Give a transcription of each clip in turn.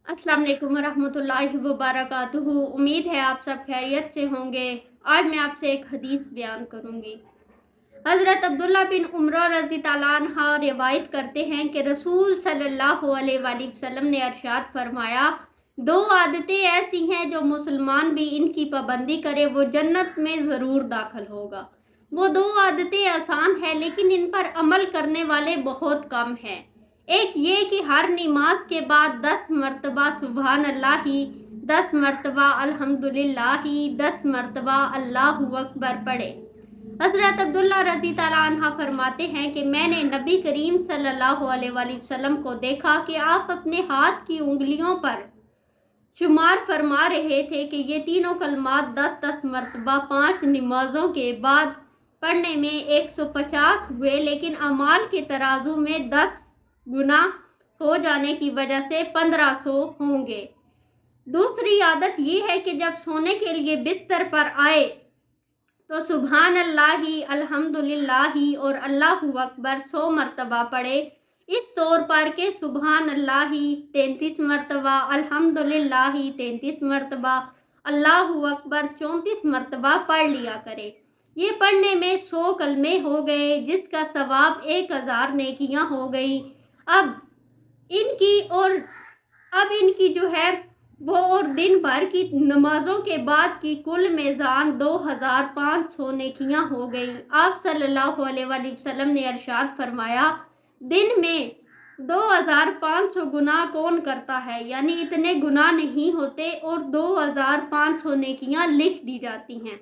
अस्सलाम वालेकुम रहमतुल्लाहि व बरकातुहू। उम्मीद है आप सब खैरियत से होंगे। आज मैं आपसे एक हदीस बयान करूंगी। हज़रत अब्दुल्ला बिन उमर रज़ी ताला अन्हा रिवायत करते हैं कि रसूल सल्लल्लाहु अलैहि वसल्लम ने इरशाद फरमाया, दो आदतें ऐसी हैं जो मुसलमान भी इनकी पाबंदी करे वो जन्नत में ज़रूर दाखिल होगा। वो दो आदतें आसान हैं लेकिन इन पर अमल करने वाले बहुत कम हैं। एक ये कि हर नमाज के बाद 10 मरतबा सुबहान अल्लाह ही, 10 मरतबा अल्हम्दुलिल्लाह ही, 10 मरतबा अल्लाहु अकबर पढ़े। हज़रत अब्दुल्ला रज़ी ताला अन्हा फरमाते हैं कि मैंने नबी करीम सल्लल्लाहु अलैहि वसल्लम को देखा कि आप अपने हाथ की उंगलियों पर शुमार फरमा रहे थे कि ये तीनों कलमात 10-10 मरतबा 5 नमाजों के बाद पढ़ने में 150 हुए, लेकिन अमाल के तराजू में 10 गुना हो जाने की वजह से 1500 होंगे। दूसरी आदत ये है कि जब सोने के लिए बिस्तर पर आए तो सुबहान अल्लाही, अल्हम्दुलिल्लाही और अल्लाहु अकबर 100 मरतबा पढ़े। इस तौर पर के सुबहान अल्लाही 33 मरतबा, अल्हम्दुलिल्लाही 33 मरतबा, अल्लाहु अकबर 34 मरतबा पढ़ लिया करे। ये पढ़ने में 100 कलमे हो गए, जिसका सवाब 1000 नेकियां हो गई। अब इनकी जो है वो और दिन भर की नमाजों के बाद की कुल मेज़ान 2500 नेकियां हो गई। आप सल्लल्लाहु अलैहि वसल्लम ने इरशाद फरमाया, दिन में 2500 गुनाह कौन करता है, यानी इतने गुनाह नहीं होते और 2500 नेकियां लिख दी जाती हैं।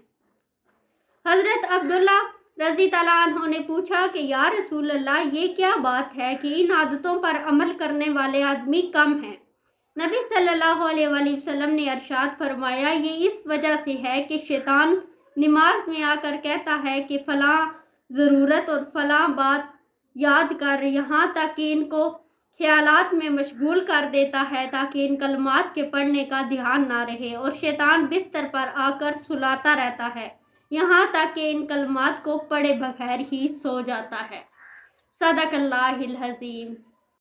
हज़रत अब्दुल्ला रज़ी ताला अन्हु ने पूछा कि या रसूल अल्लाह, ये क्या बात है कि इन आदतों पर अमल करने वाले आदमी कम हैं। नबी सल्लल्लाहु अलैहि वसल्लम ने इरशाद फरमाया, ये इस वजह से है कि शैतान नमाज में आकर कहता है कि फ़लाँ ज़रूरत और फ़लाँ बात याद कर, यहाँ तक कि इनको ख्यालात में मशगूल कर देता है ताकि इन कलमात के पढ़ने का ध्यान ना रहे, और शैतान बिस्तर पर आकर सुलाता रहता है यहाँ तक कि इन कलमात को पढ़े बगैर ही सो जाता है। सदक़ल्लाहुल अज़ीम।